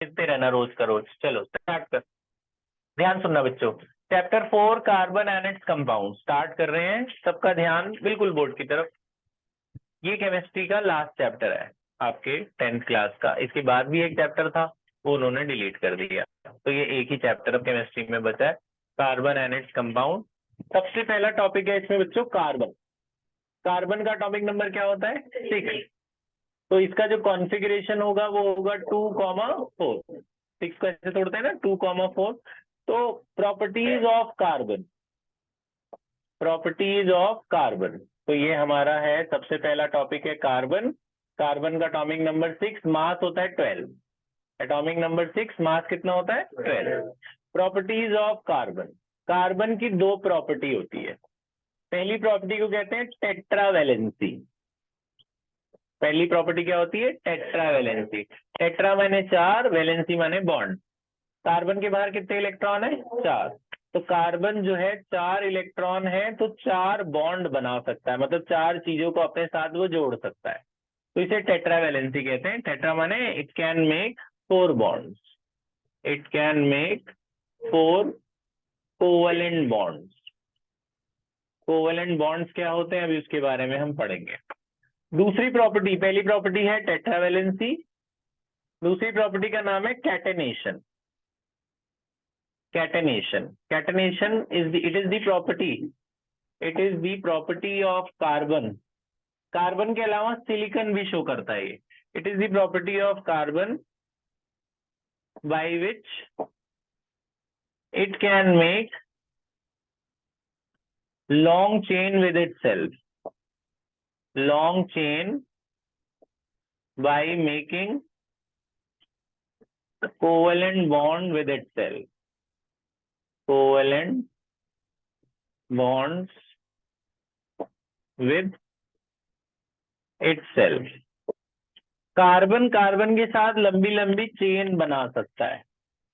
देखते रहना रोज का रोज। चलो स्टार्ट कर, ध्यान सुनना बच्चों। Chapter 4 carbon and its compound start कर रहे हैं, सबका ध्यान बिल्कुल बोर्ड की तरफ। ये केमिस्ट्री का लास्ट चैप्टर है आपके 10th क्लास का। इसके बाद भी एक चैप्टर था, वो उन्होंने डिलीट कर दिया, तो ये एक ही चैप्टर अब केमिस्ट्री में बचा है, कार्बन एंड इट्स कंपाउंड। सबसे पहला टॉपिक है इसमें बच्चों कार्बन। कार्बन का टॉपिक नंबर क्या होता है? 6। तो इसका जो कॉन्फ़िगरेशन होगा वो होगा 2,4। 6 को ऐसे तोड़ते हैं ना, 2,4। तो properties of carbon, properties of carbon, तो ये हमारा है सबसे पहला टॉपिक है कार्बन। कार्बन का एटॉमिक नंबर 6, मास होता है 12। एटॉमिक नंबर 6, मास कितना होता है? 12। प्रॉपर्टीज ऑफ कार्बन, कार्बन की दो प्रॉपर्टी होती है। पहली प्रॉपर्टी को कहते हैं टेट्रावैलेंसी। पहली प्रॉपर्टी क्या होती है? टेट्रावैलेंसी। टेट्रा माने 4, वैलेंसी माने बॉन्ड। कार्बन के बाहर कितने इलेक्ट्रॉन है? 4। तो कार्बन जो है 4 इलेक्ट्रॉन है, तो 4 बॉन्ड बना सकता है, मतलब 4 चीजों को अपने साथ वो जोड़ सकता है, तो इसे टेट्रावैलेंसी कहते हैं। टेट्रा माने it can make 4 bonds, it can make 4 covalent bonds. Covalent bonds क्या होते हैं अभी उसके बारे में हम पढ़ेंगे। दूसरी प्रॉपर्टी, पहली प्रॉपर्टी है टेट्रावैलेंसी, दूसरी प्रॉपर्टी का नाम है catenation. Catenation, catenation is it is the property, it is the property of carbon. Carbon के अलावा सिलिकॉन भी शो करता है ये। It is the property of carbon by which it can make long chain with itself, long chain by making covalent bond with itself, covalent bonds with itself। Carbon carbon के साथ लंबी लंबी chain बना सकता है,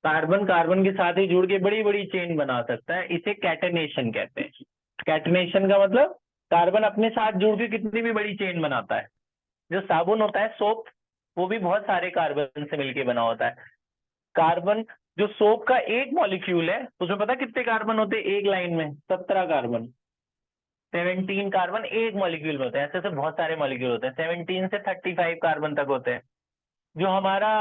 कार्बन कार्बन के साथ ही जुड़ के बड़ी बड़ी चेन बना सकता है, इसे कैटेनेशन कहते हैं। कैटेनेशन का मतलब कार्बन अपने साथ जुड़ के कितनी भी बड़ी चेन बनाता है। जो साबुन होता है सोप, वो भी बहुत सारे कार्बन से मिलके बना होता है। कार्बन, जो सोप का एक मॉलिक्यूल है उसमें पता कितने कार्बन होते हैं? एक लाइन में 17 कार्बन, 17 कार्बन एक मॉलिक्यूल में होते हैं। ऐसे ऐसे बहुत सारे मॉलिक्यूल होते हैं, 17 से 35 कार्बन तक होते हैं। जो हमारा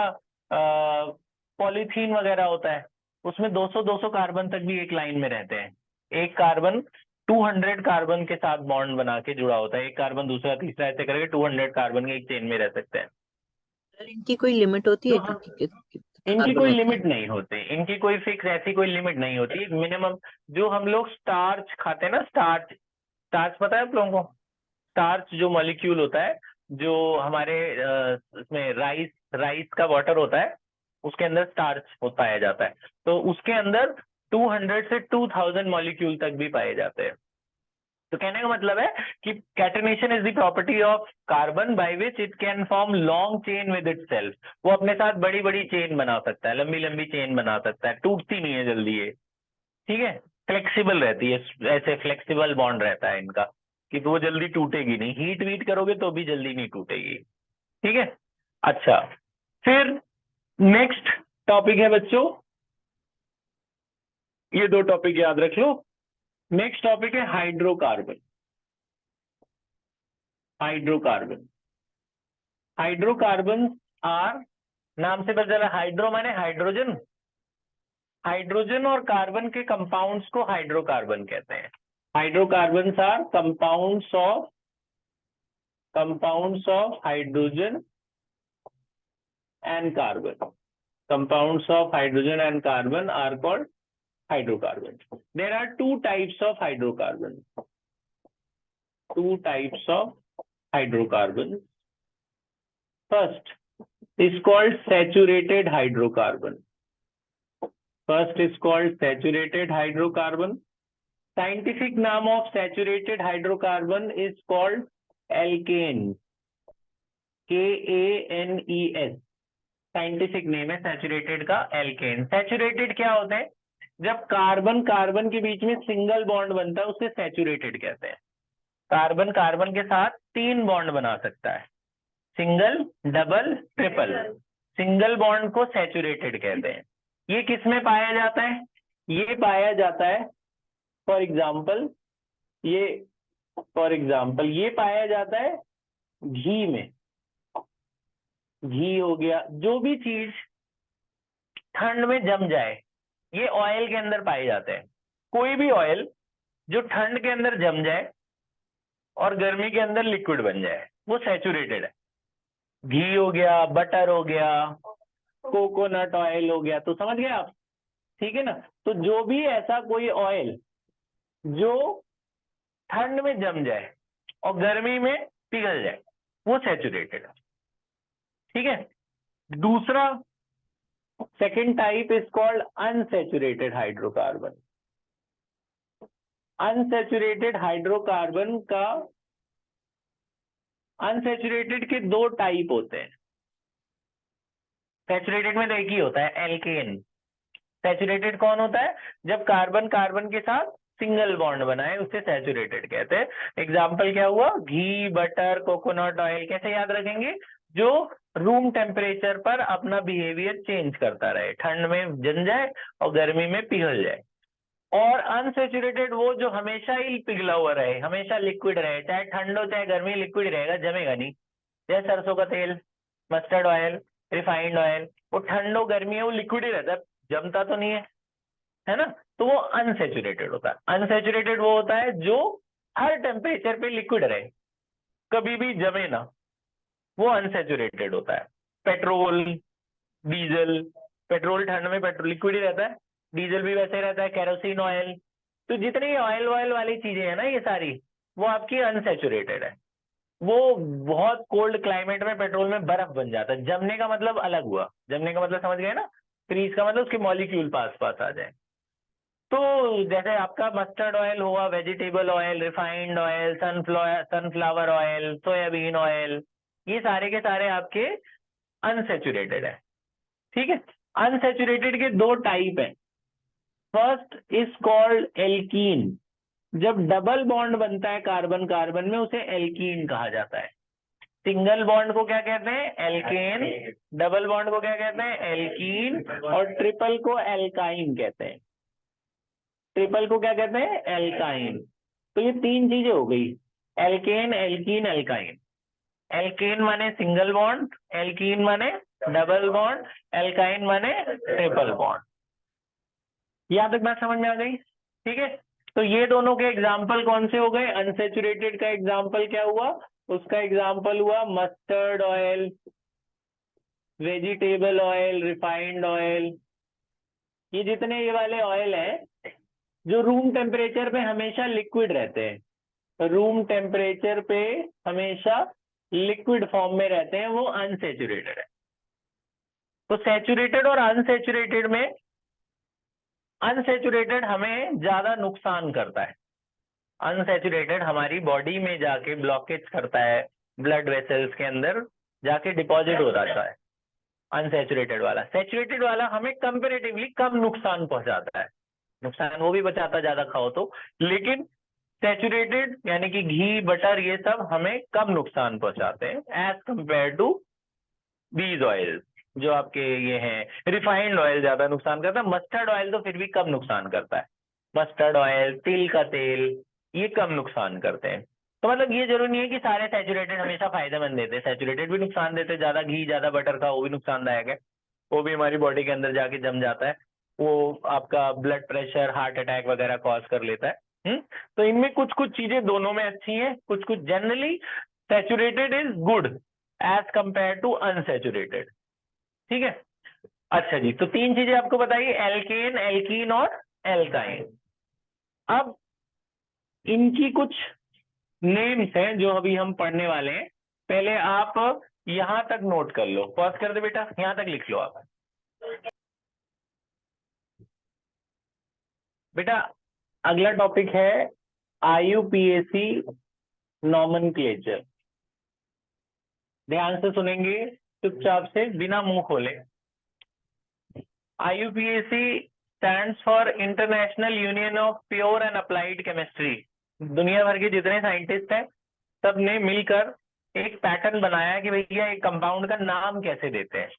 पॉलीथीन वगैरह होता है उसमें 200 कार्बन तक भी एक लाइन में रहते हैं। एक कार्बन 200 कार्बन के साथ बॉन्ड बना के जुड़ा होता है, एक कार्बन दूसरा तीसरा ऐसे करके 200 कार्बन के एक चेन में रह सकते हैं। इनकी कोई लिमिट होती जो है हम, कितने इनकी कार्बन कोई होते हैं? लिमिट नहीं होती, इनकी कोई फिक्स ऐसी कोई लिमिट नहीं होती, मिनिमम। जो हम लोग स्टार्च खाते हैं ना, स्टार्च, स्टार्च पता है आप लोगों को? स्टार्च जो मॉलिक्यूल होता है, जो हमारे इसमें राइस, राइस का वाटर होता है, उसके अंदर स्टार्च पाया जाता है, तो उसके अंदर 200 से 2000 मॉलिक्यूल तक भी पाए जाते हैं। तो कहने का मतलब है कि catenation is the property of carbon by which it can form long chain with itself. वो अपने साथ बड़ी बड़ी चेन बना सकता है, लंबी लंबी चेन बना सकता है, टूटती नहीं है जल्दी ये, ठीक है, फ्लेक्सिबल रहती है, ऐसे फ्लेक्सिबल बॉन्ड रहता है इनका कि वो जल्दी टूटेगी नहीं, हीट वीट करोगे तो भी जल्दी नहीं टूटेगी, ठीक है। अच्छा, फिर नेक्स्ट टॉपिक है बच्चों, ये दो टॉपिक याद रख लो। नेक्स्ट टॉपिक है हाइड्रोकार्बन। हाइड्रोकार्बन, हाइड्रोकार्बन आर, नाम से पता चला हाइड्रो माने हाइड्रोजन, हाइड्रोजन और कार्बन के कंपाउंड्स को हाइड्रोकार्बन कहते हैं। Hydrocarbons are compounds of hydrogen and carbon. Compounds of hydrogen and carbon are called hydrocarbons. There are two types of hydrocarbons. Two types of hydrocarbons. First is called saturated hydrocarbon. First is called saturated hydrocarbon. Scientific name of saturated hydrocarbon is called alkane. KANES. Scientific name है saturated का, alkene. Saturated क्या होता है? जब carbon carbon के बीच में single bond बनता है उसे सैचुरेटेड कहते हैं। कार्बन कार्बन के साथ 3 बॉन्ड बना सकता है, single, double, triple. Single bond को सैचुरेटेड कहते हैं। ये किस में पाया जाता है? ये पाया जाता है फॉर एग्जाम्पल ये पाया जाता है घी में। घी हो गया, जो भी चीज ठंड में जम जाए, ये ऑयल के अंदर पाए जाते हैं। कोई भी ऑयल जो ठंड के अंदर जम जाए और गर्मी के अंदर लिक्विड बन जाए, वो सैचुरेटेड है। घी हो गया, बटर हो गया, कोकोनट ऑयल हो गया, तो समझ गए आप? ठीक है ना? तो जो भी ऐसा कोई ऑयल जो ठंड में जम जाए और गर्मी में पिघल जाए, वो सैचुरेटेड है। ठीक है। दूसरा, second type is called unsaturated hydrocarbon. Unsaturated hydrocarbon का, अनसैचुरेटेड के दो टाइप होते हैं। सैचुरेटेड में तो एक ही होता है, एल्केन। सैचुरेटेड कौन होता है? जब कार्बन कार्बन के साथ सिंगल बॉन्ड बनाए, उसे सैचुरेटेड कहते हैं। एग्जाम्पल क्या हुआ? घी, बटर, कोकोनट ऑयल। कैसे याद रखेंगे? जो रूम टेम्परेचर पर अपना बिहेवियर चेंज करता रहे, ठंड में जम जाए और गर्मी में पिघल जाए। और अनसैचुरेटेड वो जो हमेशा ही पिघला हुआ रहे, हमेशा लिक्विड रहे, चाहे ठंड हो चाहे गर्मी, लिक्विड रहेगा, जमेगा नहीं। जैसे सरसों का तेल, मस्टर्ड ऑयल, रिफाइंड ऑयल, वो ठंड हो गर्मी है, वो लिक्विड ही रहता है, जमता तो नहीं है ना? तो वो अनसैचुरेटेड होता है। अनसैचुरेटेड वो होता है जो हर टेम्परेचर पे लिक्विड रहे, कभी भी जमे ना, वो अनसैचुरेटेड होता है। पेट्रोल, डीजल, पेट्रोल ठंड में पेट्रोल लिक्विड ही रहता है, डीजल भी वैसे रहता है, केरोसिन ऑयल। तो जितनी ऑयल ऑयल वाली चीजें हैं ना, ये सारी, वो आपकी अनसैचुरेटेड है। वो बहुत कोल्ड क्लाइमेट में पेट्रोल में बर्फ बन जाता है। जमने का मतलब अलग हुआ, जमने का मतलब समझ गए ना? फ्रीज का मतलब उसके मॉलिक्यूल पास पास आ जाए। तो जैसे आपका मस्टर्ड ऑयल हुआ, vegetable oil, refined oil, sunflower oil, soybean oil, ये सारे के सारे आपके अनसैचुरेटेड है। ठीक है। अनसैचुरेटेड के दो टाइप हैं। First is called alkene. जब डबल बॉन्ड बनता है कार्बन कार्बन में, उसे एल्कीन कहा जाता है। सिंगल बॉन्ड को क्या कहते हैं? एल्केन। डबल बॉन्ड को क्या कहते हैं? एल्कीन। और ट्रिपल को एल्काइन कहते हैं। ट्रिपल को क्या कहते हैं? एल्काइन। तो ये तीन चीजें हो गई, एल्केन, एल्कीन, एल्काइन। एल्केन माने सिंगल बॉन्ड, एल्कीन माने डबल बॉन्ड, एल्काइन माने ट्रिपल बॉन्ड। यहां तक बात समझ में आ गई? ठीक है। तो ये दोनों के एग्जाम्पल कौन से हो गए? अनसैचुरेटेड का एग्जाम्पल क्या हुआ? उसका एग्जाम्पल हुआ mustard oil, vegetable oil, refined oil. ये जितने ये वाले ऑयल हैं जो रूम टेम्परेचर पे हमेशा लिक्विड रहते हैं, रूम टेम्परेचर पे हमेशा लिक्विड फॉर्म में रहते हैं, वो अनसैचुरेटेड है। तो सैचुरेटेड और अनसैचुरेटेड में, अनसैचुरेटेड हमें ज्यादा नुकसान करता है। अनसैचुरेटेड हमारी बॉडी में जाके ब्लॉकेज करता है, ब्लड वेसल्स के अंदर जाके डिपॉजिट हो जाता है अनसैचुरेटेड वाला। सैचुरेटेड वाला हमें कंपेरेटिवली कम नुकसान पहुंचाता है, नुकसान वो भी बचाता ज्यादा खाओ तो, लेकिन सैचुरेटेड यानी कि घी, बटर, ये सब हमें कम नुकसान पहुंचाते हैं as compare to these oil. जो आपके ये हैं, रिफाइंड ऑयल ज्यादा नुकसान करता है, मस्टर्ड ऑयल तो फिर भी कम नुकसान करता है। मस्टर्ड ऑयल, तिल का तेल, ये कम नुकसान करते हैं। तो मतलब ये जरूरी नहीं है कि सारे सैचुरेटेड हमेशा फायदेमंद देते हैं, सैचुरेटेड भी नुकसान देते हैं। ज्यादा घी, ज्यादा बटर का वो भी नुकसानदायक है, वो भी हमारी बॉडी के अंदर जाके जम जाता है, वो आपका ब्लड प्रेशर, हार्ट अटैक वगैरह कॉज कर लेता है। तो इनमें कुछ कुछ चीजें दोनों में अच्छी हैं, कुछ कुछ। Generally saturated is good as compare to unsaturated. ठीक है। अच्छा जी, तो तीन चीजें आपको बताइए, एल्केन, एल्कीन और एल्काइन। अब इनकी कुछ नेम्स हैं जो अभी हम पढ़ने वाले हैं। पहले आप यहां तक नोट कर लो, पॉज कर दे बेटा, यहां तक लिख लो आप। बेटा अगला टॉपिक है IUPAC नॉमेनक्लेचर। ध्यान से सुनेंगे, चुपचाप से, बिना मुंह खोले। IUPAC stands for international union of pure and applied chemistry. दुनिया भर के जितने साइंटिस्ट हैं सब ने मिलकर एक पैटर्न बनाया कि भैया एक कंपाउंड का नाम कैसे देते हैं।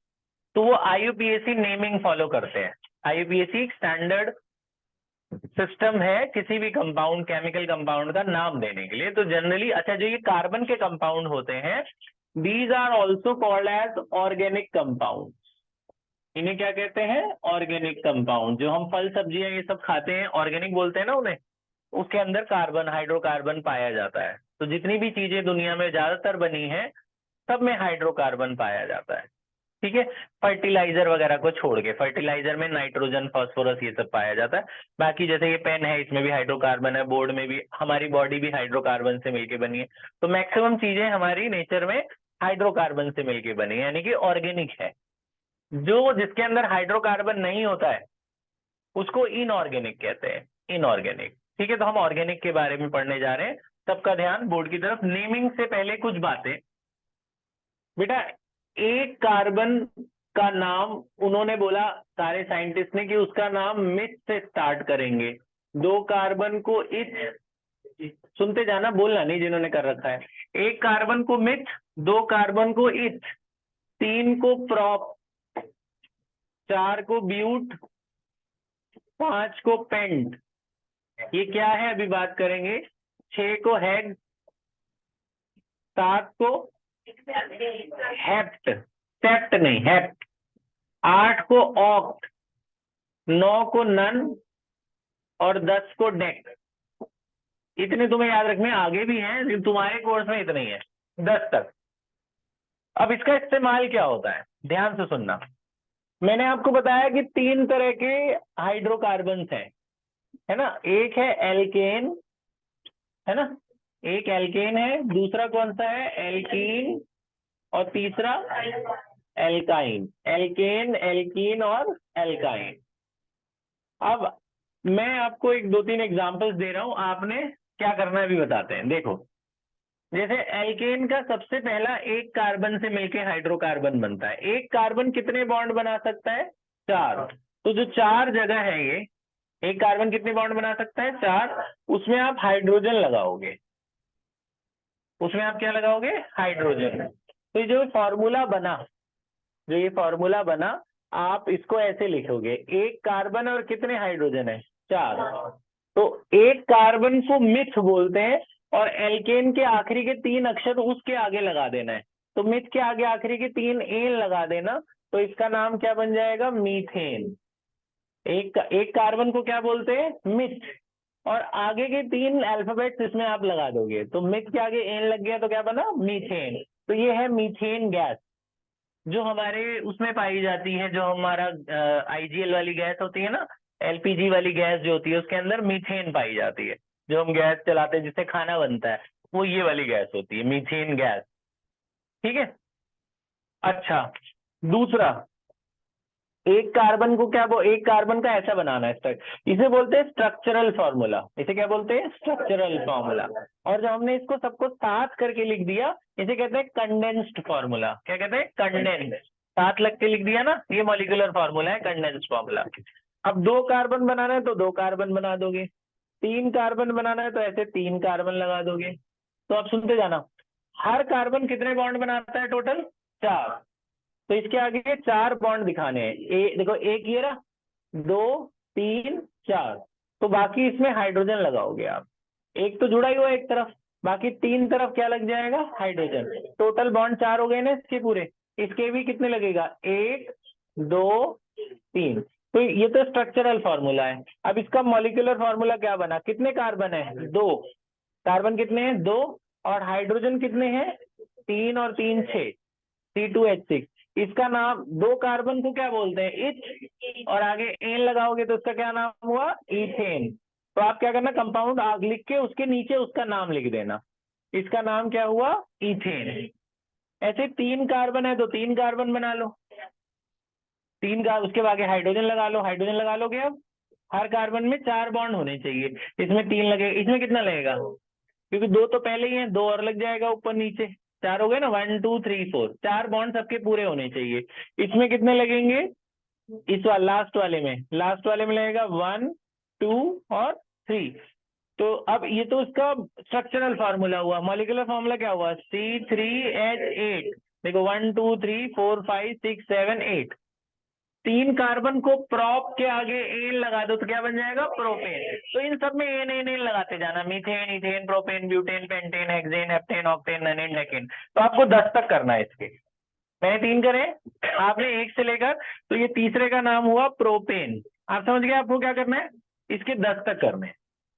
तो वो IUPAC नेमिंग फॉलो करते हैं। IUPAC एक स्टैंडर्ड सिस्टम है किसी भी कंपाउंड, केमिकल कंपाउंड का नाम देने के लिए। तो जनरली अच्छा, जो ये कार्बन के कंपाउंड होते हैं, these are also called as organic compound. इन्हें क्या कहते हैं? Organic compound. जो हम फल सब्जियां ये सब खाते हैं, ऑर्गेनिक बोलते हैं ना उन्हें, उसके अंदर कार्बन, हाइड्रोकार्बन पाया जाता है। तो जितनी भी चीजें दुनिया में ज्यादातर बनी है, सब में हाइड्रोकार्बन पाया जाता है। ठीक है, फर्टिलाइजर वगैरह को छोड़ के। फर्टिलाइजर में नाइट्रोजन, फास्फोरस, ये सब पाया जाता है। बाकी जैसे ये पेन है, इसमें भी हाइड्रोकार्बन है, बोर्ड में भी, हमारी बॉडी भी हाइड्रोकार्बन से मिलके बनी है। तो मैक्सिमम चीजें हमारी नेचर में हाइड्रोकार्बन से मिलके बनी है, यानी कि ऑर्गेनिक है। जो जिसके अंदर हाइड्रोकार्बन नहीं होता है उसको इनऑर्गेनिक कहते हैं, इनऑर्गेनिक। ठीक है, तो हम ऑर्गेनिक के बारे में पढ़ने जा रहे हैं। सबका ध्यान बोर्ड की तरफ। नेमिंग से पहले कुछ बातें बेटा। एक कार्बन का नाम उन्होंने बोला, सारे साइंटिस्ट ने, कि उसका नाम मिथ से स्टार्ट करेंगे। दो कार्बन को इथ, सुनते जाना, बोलना नहीं जिन्होंने कर रखा है। एक कार्बन को मिथ, दो कार्बन को इथ, तीन को प्रॉप, चार को ब्यूट, पांच को पेंट। ये क्या है अभी बात करेंगे। छह को हेग, सात को हेप्ट, सेप्ट नहीं हेप्ट, आठ को ऑक्ट, नौ को नन, और 10 को डेक। इतने तुम्हें याद रखने, आगे भी हैं लेकिन तुम्हारे कोर्स में इतने ही है, 10 तक। अब इसका इस्तेमाल क्या होता है, ध्यान से सुनना। मैंने आपको बताया कि 3 तरह के हाइड्रोकार्बन्स हैं, है ना। एक है एल्केन, है ना, एक एल्केन है। दूसरा कौन सा है? एल्कीन। और तीसरा एल्काइन। एल्केन, एल्कीन और एल्काइन। अब मैं आपको एक 2-3 एग्जांपल्स दे रहा हूं, आपने क्या करना है भी बताते हैं। देखो, जैसे एल्केन का सबसे पहला एक कार्बन से मिलके हाइड्रोकार्बन बनता है। एक कार्बन कितने बॉन्ड बना सकता है? 4। तो जो 4 जगह है ये, एक कार्बन कितने बॉन्ड बना सकता है? 4। उसमें आप हाइड्रोजन लगाओगे, उसमें आप क्या लगाओगे? हाइड्रोजन। तो ये जो फॉर्मूला बना, जो ये फॉर्मूला बना, आप इसको ऐसे लिखोगे, एक कार्बन और कितने हाइड्रोजन है? 4। तो एक कार्बन को मिथ बोलते हैं, और एल्केन के आखिरी के 3 अक्षर उसके आगे लगा देना है। तो मिथ के आगे आखिरी के 3 एन लगा देना, तो इसका नाम क्या बन जाएगा? मीथेन। एक कार्बन को क्या बोलते हैं? मिथ। और आगे के 3 अल्फाबेट्स इसमें आप लगा दोगे, तो मिथ के आगे एन लग गया तो क्या बना? मीथेन। तो ये है मीथेन गैस, जो हमारे उसमें पाई जाती है, जो हमारा IGL वाली गैस होती है ना, LPG वाली गैस जो होती है, उसके अंदर मीथेन पाई जाती है। जो हम गैस चलाते हैं जिससे खाना बनता है, वो ये वाली गैस होती है, मीथेन गैस। ठीक है। अच्छा, दूसरा, एक कार्बन को क्या एक कार्बन का ऐसा बनाना है, इसे बोलते हैं स्ट्रक्चरल फॉर्मूला। इसे क्या बोलते हैं? Structural formula. और जब हमने इसको सबको साथ करके लिख दिया, इसे कहते हैं कंडेंस्ड फॉर्मूला। क्या कहते हैं? कंडेंस्ड। साथ लग के लिख दिया ना, ये मॉलिक्यूलर फॉर्मूला है, कंडेंस्ड फॉर्मूला। अब 2 कार्बन बनाना है तो 2 कार्बन बना दोगे, 3 कार्बन बनाना है तो ऐसे 3 कार्बन लगा दोगे। तो अब सुनते जाना, हर कार्बन कितने बॉन्ड बनाता है टोटल? 4। तो इसके आगे 4 बॉन्ड दिखाने हैं। देखो, एक ये रहा, 2, 3, 4। तो बाकी इसमें हाइड्रोजन लगाओगे आप। एक तो जुड़ा ही हुआ एक तरफ, बाकी 3 तरफ क्या लग जाएगा? हाइड्रोजन। टोटल बॉन्ड 4 हो गए ना इसके पूरे। इसके भी कितने लगेगा? 1, 2, 3। तो ये तो स्ट्रक्चरल फॉर्मूला है। अब इसका मॉलिक्यूलर फॉर्मूला क्या बना? कितने कार्बन है? 2। कार्बन कितने हैं? 2। और हाइड्रोजन कितने हैं? 3 और 3 6, C2H6। इसका नाम, 2 कार्बन को क्या बोलते हैं? इथ। और आगे एन लगाओगे तो इसका क्या नाम हुआ? इथेन। तो आप क्या करना, कंपाउंड आग लिख के उसके नीचे उसका नाम लिख देना। इसका नाम क्या हुआ? इथेन। ऐसे 3 कार्बन है तो 3 कार्बन बना लो, 3 का, उसके आगे हाइड्रोजन लगा लो, हाइड्रोजन लगा लोगे। अब हर कार्बन में 4 बॉन्ड होने चाहिए, इसमें 3 लगे, इसमें कितना लगेगा? क्योंकि 2 तो पहले ही है, 2 और लग जाएगा ऊपर नीचे, 4 हो गए ना। 1 2 3 4, 4 बॉन्ड सबके पूरे होने चाहिए। इसमें कितने लगेंगे? इस लास्ट वाले में लगेगा 1 2 और 3। तो अब ये तो इसका स्ट्रक्चरल फार्मूला हुआ। मॉलिक्यूलर फार्मूला क्या हुआ? C3H8। देखो, 1 2 3 4 5 6 7 8। 3 कार्बन को प्रॉप के आगे एन लगा दो तो क्या बन जाएगा? प्रोपेन। तो इन सब में एन एन एन लगाते जाना, methane, ethane, propane, butane, pentane, hexane, heptane, octane, nonane, decane. तो आपको 10 तक करना है इसके। मैंने 3 करे, आपने 1 से लेकर, तो ये तीसरे का नाम हुआ प्रोपेन। आप समझ गए आपको क्या करना है? इसके 10 तक करने हैं,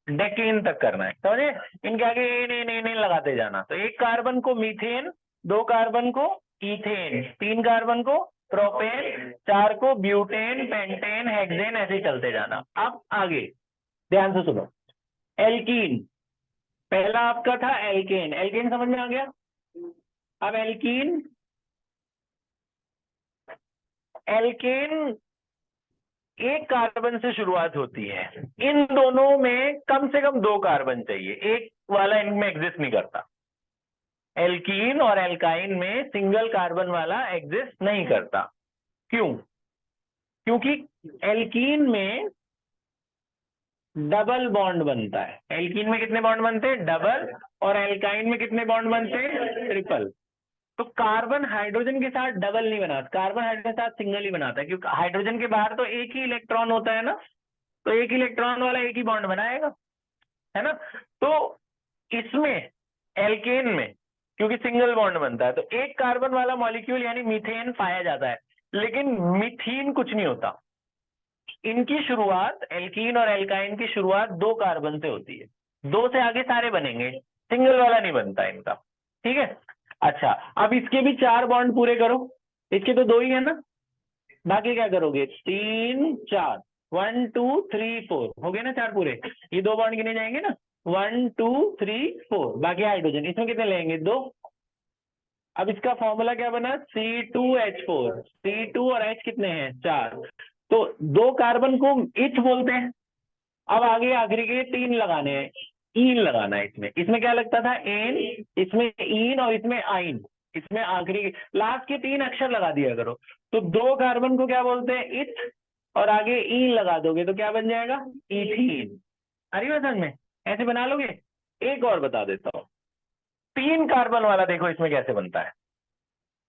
डेकेन तक करना है, समझे? इनके आगे एन एन एन एन लगाते जाना। तो 1 कार्बन को मीथेन, 2 कार्बन को इथेन, 3 कार्बन को प्रोपेन, 4 को ब्यूटेन, पेंटेन, हेक्सेन, ऐसे ही चलते जाना। अब आगे ध्यान से सुनो। एल्कीन, पहला आपका था एल्केन। एल्केन समझ में आ गया? अब एल्कीन, एल्केन 1 कार्बन से शुरुआत होती है। इन दोनों में कम से कम 2 कार्बन चाहिए, एक वाला इनमें एग्जिस्ट नहीं करता। एल्कीन और एल्काइन में सिंगल कार्बन वाला एग्जिस्ट नहीं करता। क्यों? क्योंकि एल्कीन में डबल बॉन्ड बनता है। एल्कीन में कितने बॉन्ड बनते हैं? डबल। और एल्काइन में कितने बॉन्ड बनते हैं? ट्रिपल। तो कार्बन हाइड्रोजन के साथ डबल नहीं बनाता, कार्बन हाइड्रोजन के साथ सिंगल ही बनाता है, क्योंकि हाइड्रोजन के बाहर तो एक ही इलेक्ट्रॉन होता है ना, तो एक ही इलेक्ट्रॉन वाला एक ही बॉन्ड बनाएगा, है ना? तो इसमें एल्केन में क्योंकि सिंगल बॉन्ड बनता है तो 1 कार्बन वाला मॉलिक्यूल यानी मीथेन पाया जाता है, लेकिन मीथीन कुछ नहीं होता। इनकी शुरुआत, एल्कीन और एल्काइन की शुरुआत 2 कार्बन से होती है। 2 से आगे सारे बनेंगे, सिंगल वाला नहीं बनता इनका, ठीक है? अच्छा, अब इसके भी 4 बॉन्ड पूरे करो। इसके तो 2 ही है ना, बाकी क्या करोगे? 3 4, 1 2 3 4 हो गए ना 4 पूरे। ये 2 बॉन्ड गिने जाएंगे ना, 1 2 3 4। बाकी हाइड्रोजन, इसमें कितने लेंगे? 2। अब इसका फॉर्मूला क्या बना? C2H4। C2 और H कितने हैं? 4। तो 2 कार्बन को इथ बोलते हैं। अब आगे आखिरी के 3 लगाने हैं, ईन लगाना है इसमें। इसमें क्या लगता था? एन, इसमें ईन और इसमें आइन। इसमें आखिरी लास्ट के 3 अक्षर लगा दिया करो। तो 2 कार्बन को क्या बोलते हैं? इथ, और आगे ईन लगा दोगे तो क्या बन जाएगा? इथीन। अरे बात समझ में? ऐसे बना लोगे? एक और बता देता हूं। 3 कार्बन वाला देखो इसमें कैसे बनता है।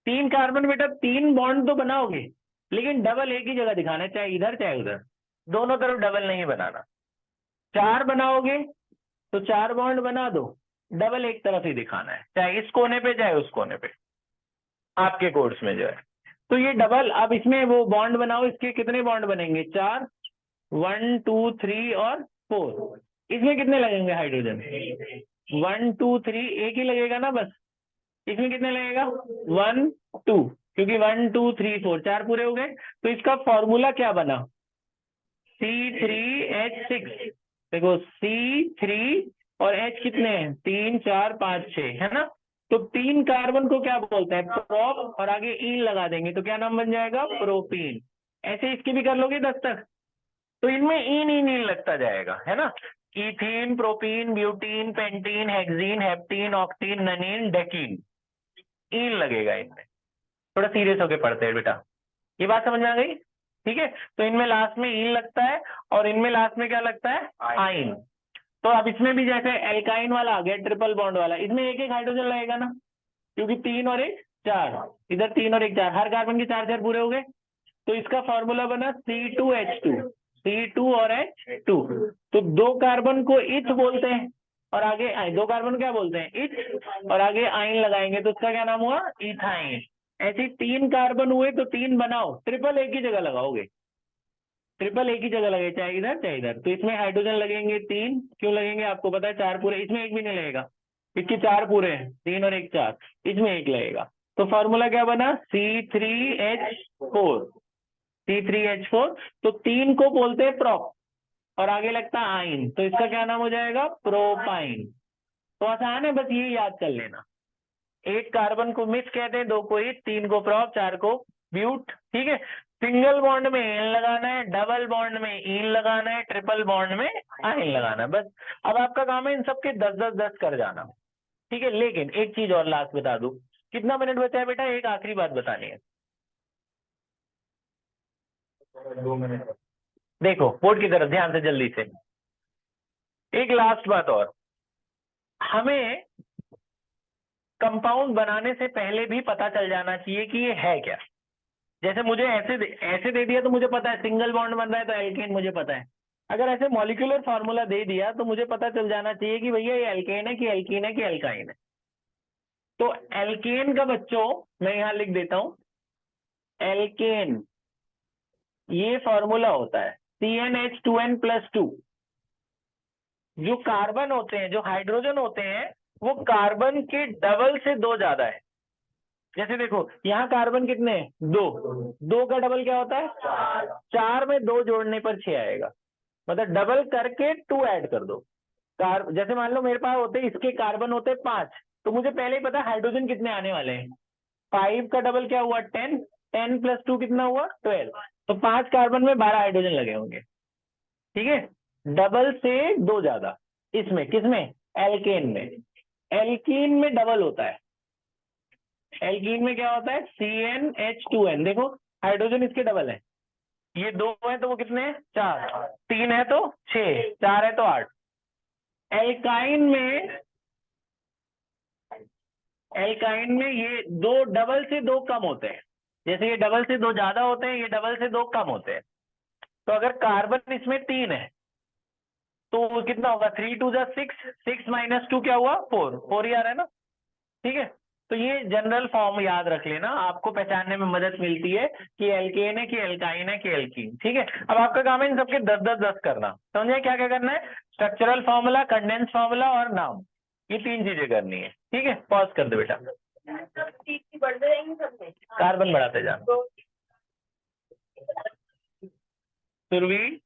3 कार्बन बेटा 3 बॉन्ड तो बनाओगे, लेकिन डबल एक ही जगह दिखाना है, चाहे इधर चाहे उधर, दोनों तरफ डबल नहीं बनाना। 4 बनाओगे तो 4 बॉन्ड बना दो, डबल एक तरफ ही दिखाना है, चाहे इस कोने पे चाहे उस कोने पे, आपके कोर्स में जो है। तो ये डबल, अब इसमें वो बॉन्ड बनाओ, इसके कितने बॉन्ड बनेंगे? 4, 1 2 3 और 4। इसमें कितने लगेंगे हाइड्रोजन? 1 2 3, एक ही लगेगा ना बस। इसमें कितने लगेगा? 1 2, क्योंकि 1 2 3 4 4 पूरे हो गए। तो इसका फॉर्मूला क्या बना? C3H6। देखो C3 और H कितने हैं? 3 4 5 6, है ना? तो 3 कार्बन को क्या बोलते हैं? प्रोप, और आगे ईन लगा देंगे तो क्या नाम बन जाएगा? प्रोपीन। ऐसे इसके भी कर लोगे 10 तक, तो इनमें ईन ईन ईन लगता जाएगा, है ना? Ethene, propene, butene, pentene, hexene, heptene, octene, nonene, decene, ene लगेगा इनमें। थोड़ा सीरियस होके पढ़ते हैं बेटा, ये बात समझ में आ गई? ठीक है, तो इनमें लास्ट में ईन लगता है और इनमें लास्ट में क्या लगता है? आइन। तो अब इसमें भी जैसे एल्काइन वाला आ गया, ट्रिपल बॉन्ड वाला, इसमें एक एक हाइड्रोजन लगेगा ना, क्योंकि 3 और 1 4, इधर 3 और 1 4, हर कार्बन के 4 4 पूरे हो गए। तो इसका फॉर्मूला बना C2H2, C2 और H2। तो 2 कार्बन को इथ बोलते हैं और आगे 2 कार्बन को क्या बोलते हैं? इथ, और आगे आइन लगाएंगे तो उसका क्या नाम हुआ? इथाइन। ऐसे 3 कार्बन हुए तो 3 बनाओ, ट्रिपल एक ही जगह लगाओगे, ट्रिपल एक ही जगह लगे, चाहे इधर चाहे इधर। तो इसमें हाइड्रोजन लगेंगे 3, क्यों लगेंगे आपको पता है? 4 पूरे, इसमें एक भी नहीं लगेगा, इसके 4 पूरे हैं, 3 और 1 4, इसमें एक लगेगा। तो फॉर्मूला क्या बना? C3H4, C3H4। तो 3 को बोलते हैं प्रोप और आगे लगता है आइन, तो इसका क्या नाम हो जाएगा? प्रोपाइन। तो आसान है, बस ये याद कर लेना। 1 कार्बन को मिस कहते हैं, 2 को इथ, 3 को प्रोप, 4 को ब्यूट, ठीक है? सिंगल बॉन्ड में एन लगाना है, डबल बॉन्ड में ईन लगाना है, ट्रिपल बॉन्ड में आइन लगाना है, बस। अब आपका काम है इन सबके 10 10 10 कर जाना, ठीक है? लेकिन एक चीज और लास्ट बता दूं, कितना मिनट बचा है बेटा? एक आखिरी बात बतानी है। 2 मिनट। देखो बोर्ड की तरफ ध्यान से, जल्दी से। एक लास्ट बात और, हमें कंपाउंड बनाने से पहले भी पता चल जाना चाहिए कि ये है क्या। जैसे मुझे ऐसे दे दिया तो मुझे पता है सिंगल बॉन्ड बन रहा है तो एल्केन मुझे पता है। अगर ऐसे मॉलिक्यूलर फार्मूला दे दिया तो मुझे पता चल जाना चाहिए कि भैया ये एल्केन है कि एल्कीन है कि एल्काइन है। तो एल्केन का बच्चों मैं यहां लिख देता हूं, एल्केन ये फॉर्मूला होता है CnH2n+2। जो कार्बन होते हैं, जो हाइड्रोजन होते हैं, वो कार्बन के डबल से 2 ज्यादा है। जैसे देखो यहाँ कार्बन कितने हैं? 2। 2 का डबल क्या होता है? 4 में 2 जोड़ने पर 6 आएगा। मतलब डबल करके 2 ऐड कर दो। जैसे मान लो मेरे पास होते इसके कार्बन होते 5, तो मुझे पहले ही पता है हाइड्रोजन कितने आने वाले हैं। 5 का डबल क्या हुआ? 10। 10+2 कितना हुआ? 12। तो 5 कार्बन में 12 हाइड्रोजन लगे होंगे। ठीक है, डबल से 2 ज्यादा। इसमें किसमें? एल्केन में। एल्कीन में डबल होता है। एल्कीन में क्या होता है? CnH2n। देखो हाइड्रोजन इसके डबल है। ये 2 है तो वो कितने हैं? 4। 3 है तो 6। 4 है तो 8। एल्काइन में, एल्काइन में ये 2 डबल से 2 कम होते हैं। जैसे ये डबल से 2 ज्यादा होते हैं, ये डबल से 2 कम होते हैं। तो अगर कार्बन इसमें 3 है तो वो कितना होगा? 3 2 6। 6 - 2 क्या हुआ? 4। 4 ही आ रहा है ना। ठीक है, तो ये जनरल फॉर्म याद रख लेना, आपको पहचानने में मदद मिलती है कि एल्केन है कि एल्काइन है कि एल्कीन। ठीक है, अब आपका काम है इन सबके 10 करना। समझे क्या क्या करना है? स्ट्रक्चरल फॉर्मूला, कंडेंस फॉर्मूला और नाम, ये 3 चीजें करनी है। ठीक है, पॉज कर दो बेटा, कार्बन बढ़ाते जाना। सुरभि